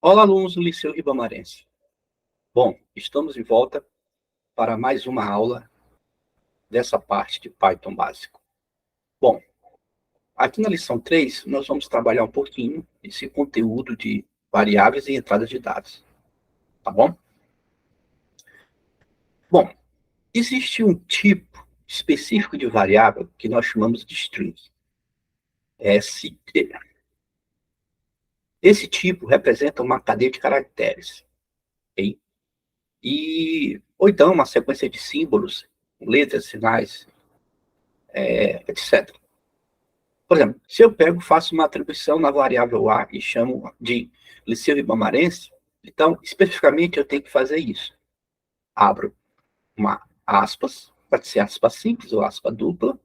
Olá, alunos do Liceu Ribamarense. Bom, estamos de volta para mais uma aula dessa parte de Python básico. Bom, aqui na lição 3, nós vamos trabalhar um pouquinho esse conteúdo de variáveis e entradas de dados. Tá bom? Bom, existe um tipo específico de variável que nós chamamos de string. ST. Esse tipo representa uma cadeia de caracteres. Okay? Ou então uma sequência de símbolos, letras, sinais, etc. Por exemplo, se eu faço uma atribuição na variável A e chamo de Liceu Ribamarense, então, especificamente, eu tenho que fazer isso. Abro uma aspas, pode ser aspas simples ou aspas dupla,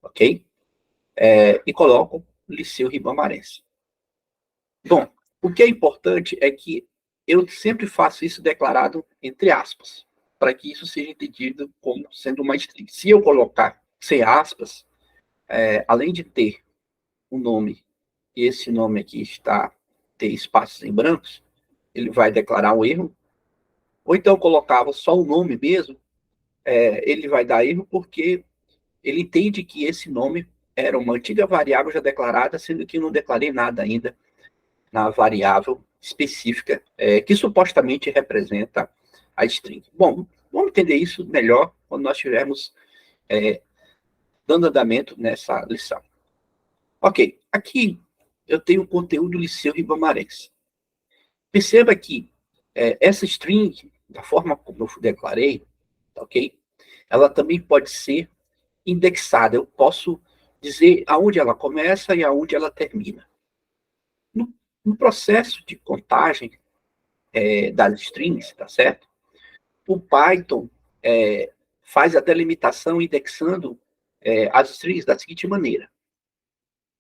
ok? E coloco Liceu Ribamarense. Bom, o que é importante é que eu sempre faço isso declarado entre aspas, para que isso seja entendido como sendo uma string. Se eu colocar sem aspas, além de ter o nome, e esse nome aqui ter espaços em brancos, ele vai declarar um erro, ou então eu colocava só o nome mesmo, ele vai dar erro porque ele entende que esse nome era uma antiga variável já declarada, sendo que eu não declarei nada ainda na variável específica, que supostamente representa a string. Bom, vamos entender isso melhor quando nós estivermos dando andamento nessa lição. Ok, aqui eu tenho o conteúdo Liceu Ribamarense. Perceba que essa string, da forma como eu declarei, ok? Ela também pode ser indexada. Eu posso dizer aonde ela começa e aonde ela termina. No processo de contagem das strings, tá certo? O Python faz a delimitação indexando as strings da seguinte maneira.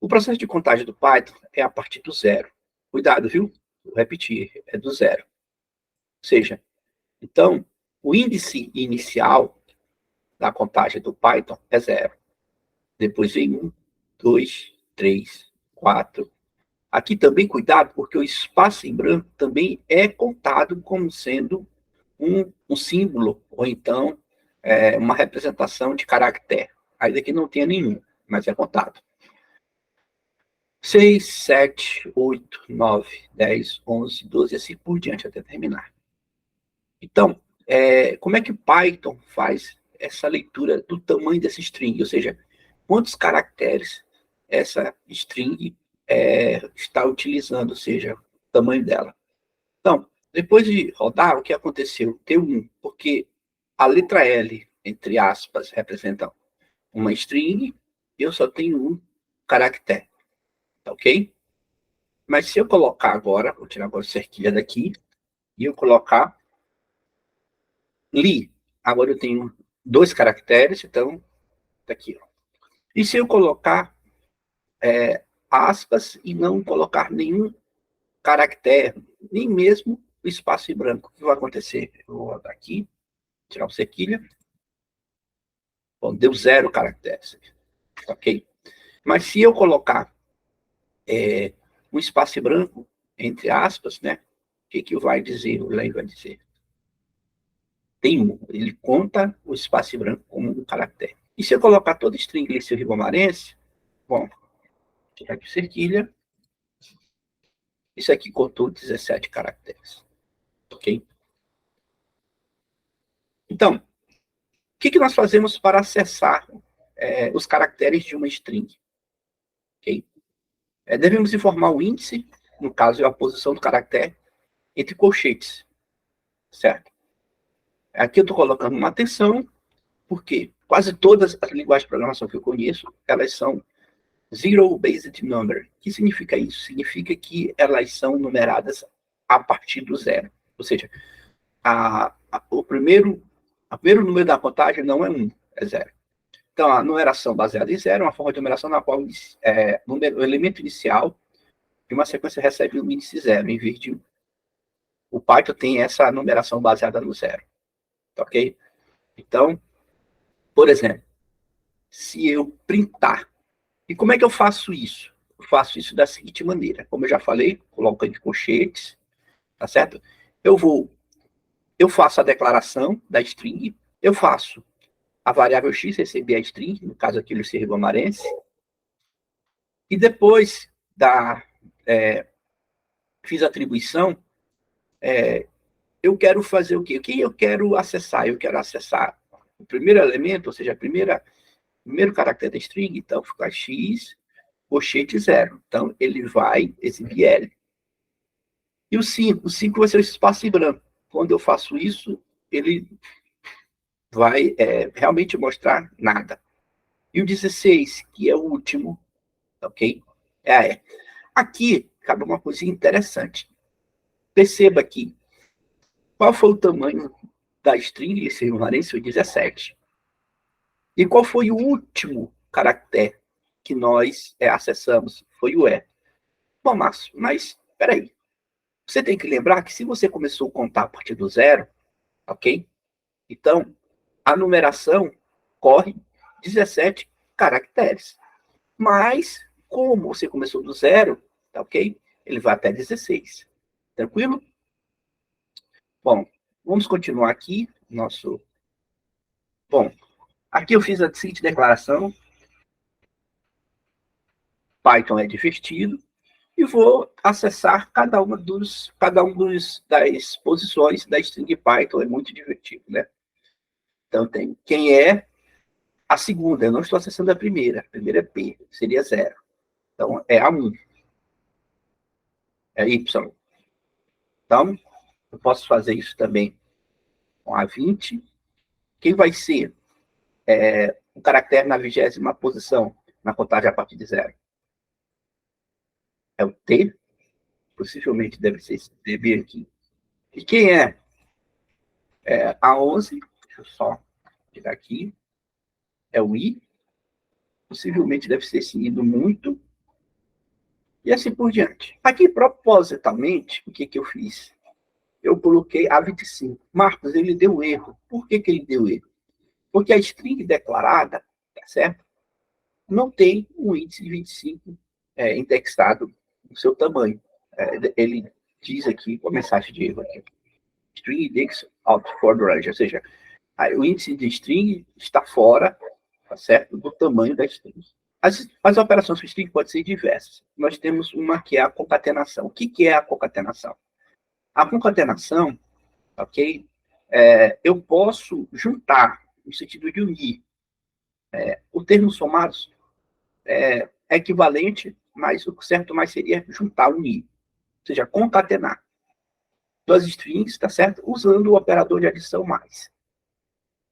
O processo de contagem do Python é a partir do zero. Cuidado, viu? Vou repetir, é do zero. Ou seja, então, o índice inicial da contagem do Python é zero. Depois vem 1, 2, 3, 4. Aqui também, cuidado, porque o espaço em branco também é contado como sendo um símbolo, ou então uma representação de caractere. Ainda que não tenha nenhum, mas é contado. 6, 7, 8, 9, 10, 11, 12, assim por diante, até terminar. Então, como é que o Python faz essa leitura do tamanho dessa string? Ou seja, quantos caracteres essa string está utilizando, ou seja, o tamanho dela. Então, depois de rodar, o que aconteceu? Deu 1, porque a letra L, entre aspas, representa uma string, e eu só tenho um caractere, ok? Mas se eu colocar agora, vou tirar agora a cerquilha daqui, e eu colocar li, agora eu tenho 2 caracteres, então, tá aqui, ó. E se eu colocar aspas e não colocar nenhum caractere, nem mesmo o espaço em branco, o que vai acontecer? Eu vou rodar aqui, tirar o cerquilha. Bom, deu 0 caracteres, ok? Mas se eu colocar um espaço em branco, entre aspas, né? O que vai dizer? O Len vai dizer. Ele conta o espaço em branco como um caractere. E se eu colocar toda string Liceu Ribamarense, bom, tirar aqui cerquilha, isso aqui contou 17 caracteres, ok? Então, o que nós fazemos para acessar os caracteres de uma string? Okay? Devemos informar o índice, no caso, é a posição do caractere, entre colchetes, certo? Aqui eu estou colocando uma atenção, porque quase todas as linguagens de programação que eu conheço, elas são zero-based number. O que significa isso? Significa que elas são numeradas a partir do zero. Ou seja, o primeiro número da contagem não é 1, é 0. Então, a numeração baseada em 0 é uma forma de numeração na qual o elemento inicial de uma sequência recebe o índice 0, em vez de 1. O Python tem essa numeração baseada no 0. Ok? Então, por exemplo, se eu printar, e como é que eu faço isso? Eu faço isso da seguinte maneira. Como eu já falei, coloco entre colchetes, tá certo? Eu faço a declaração da string, eu faço a variável x receber a string, no caso aqui, Lucia Ribamarense, e depois fiz a atribuição, eu quero fazer o quê? O que eu quero acessar? Eu quero acessar o primeiro elemento, ou seja, primeiro caractere da string, então fica x, colchete 0. Então, ele vai exibir L. E o 5 vai ser o espaço em branco. Quando eu faço isso, ele vai realmente mostrar nada. E o 16, que é o último, ok? Aqui, cabe uma coisa interessante. Perceba aqui, qual foi o tamanho da string circunvalência? Foi 17. E qual foi o último caractere que nós acessamos? Foi o E. Bom, Márcio, mas, peraí. Você tem que lembrar que se você começou a contar a partir do 0, ok? Então, a numeração corre 17 caracteres. Mas, como você começou do 0, tá ok? Ele vai até 16. Tranquilo? Bom, vamos continuar aqui. Bom, aqui eu fiz a seguinte declaração. Python é divertido. E vou acessar cada um das posições da string Python. É muito divertido, né? Então, tem quem é a segunda. Eu não estou acessando a primeira. A primeira é P, seria 0. Então, é A1. É Y. Então, eu posso fazer isso também com A20. Quem vai ser o caractere na 20ª posição, na contagem a partir de 0? É o T. Possivelmente deve ser esse T bem aqui. E quem é A11? Deixa eu só tirar aqui. É o I. Possivelmente deve ser esse I do muito. E assim por diante. Aqui, propositalmente, o que eu fiz? Eu coloquei A25. Marcos, ele deu erro. Por que ele deu erro? Porque a string declarada, tá certo? Não tem um índice de 25 indexado no seu tamanho. Ele diz aqui, com a mensagem de erro aqui, string index out for the range, ou seja, o índice de string está fora, tá certo, do tamanho da string. As operações com string podem ser diversas. Nós temos uma que é a concatenação. O que é a concatenação? A concatenação, ok? Eu posso juntar, no sentido de unir. O termo somados é equivalente, mas o certo mais seria juntar, unir. Ou seja, concatenar duas strings, tá certo? Usando o operador de adição mais.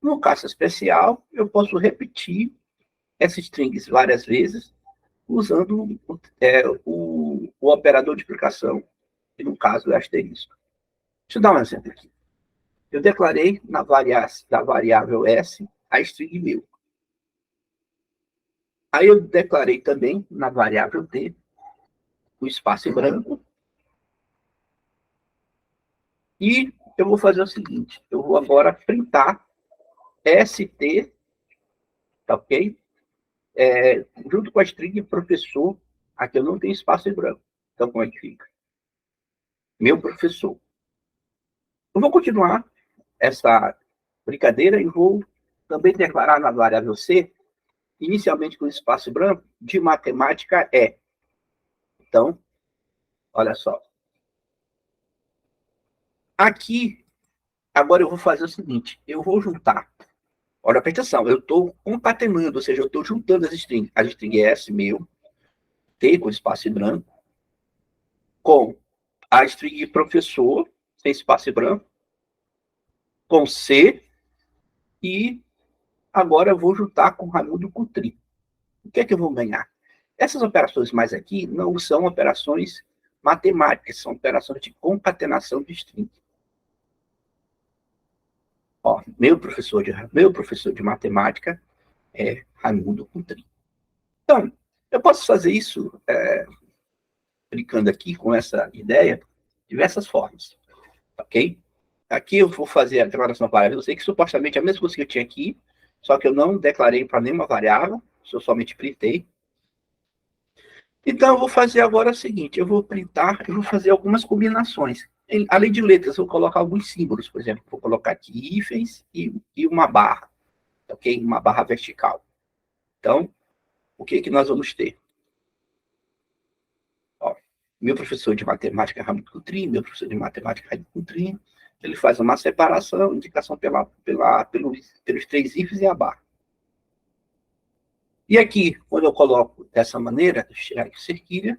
No caso especial, eu posso repetir essas strings várias vezes, usando o operador de multiplicação, que no caso é asterisco. Deixa eu dar um exemplo aqui. Eu declarei da variável S a string meu. Aí eu declarei também na variável D o espaço em branco. E eu vou fazer o seguinte, eu vou agora printar ST, tá ok? Junto com a string professor, aqui eu não tenho espaço em branco. Então, como é que fica? Meu professor. Eu vou continuar essa brincadeira e vou também declarar na variável C, inicialmente com espaço em branco, de matemática é. Então, olha só. Aqui, agora eu vou fazer o seguinte, eu vou juntar. Olha, presta atenção, eu estou concatenando, ou seja, eu estou juntando as strings. A string S, meu, T, com espaço em branco, com a string professor, sem espaço em branco, com C, e agora eu vou juntar com Raimundo Cutri. O que é que eu vou ganhar? Essas operações mais aqui não são operações matemáticas, são operações de concatenação de string. Ó, meu professor de matemática é Raimundo Cutri. Então, eu posso fazer isso brincando aqui com essa ideia de diversas formas, ok? Aqui eu vou fazer a declaração variável. Eu sei que supostamente é a mesma coisa que eu tinha aqui, só que eu não declarei para nenhuma variável, eu somente printei. Então, eu vou fazer agora o seguinte, eu vou printar, eu vou fazer algumas combinações. Além de letras, eu vou colocar alguns símbolos, por exemplo, vou colocar aqui hífens e uma barra, ok? Uma barra vertical. Então, o que nós vamos ter? Ó, meu professor de matemática, Raimundo Coutrinho, meu professor de matemática, Raimundo Coutrinho, ele faz uma separação, indicação pelos três hífens e a barra. E aqui, quando eu coloco dessa maneira, deixa eu tirar aqui o cerquilha,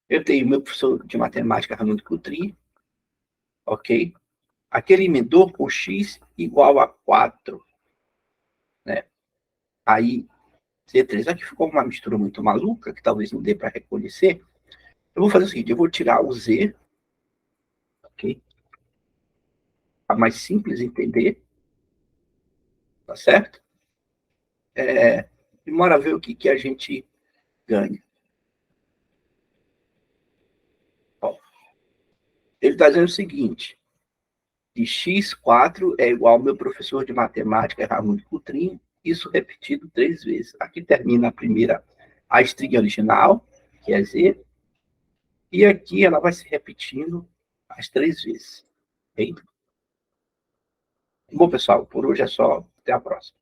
eu tenho meu professor de matemática, Raimundo Coutrinho, ok? Aqui ele emendou com x igual a 4, né? Aí, C3, aqui ficou uma mistura muito maluca, que talvez não dê para reconhecer. Eu vou fazer o seguinte, eu vou tirar o Z, ok? Para mais simples entender, tá certo? E bora ver o que a gente ganha. Ó, ele está dizendo o seguinte, que x4 é igual ao meu professor de matemática, Raimundo Coutrinho, isso repetido 3 vezes. Aqui termina a string original, que é Z, e aqui ela vai se repetindo as 3 vezes. Okay? Bom, pessoal, por hoje é só. Até a próxima.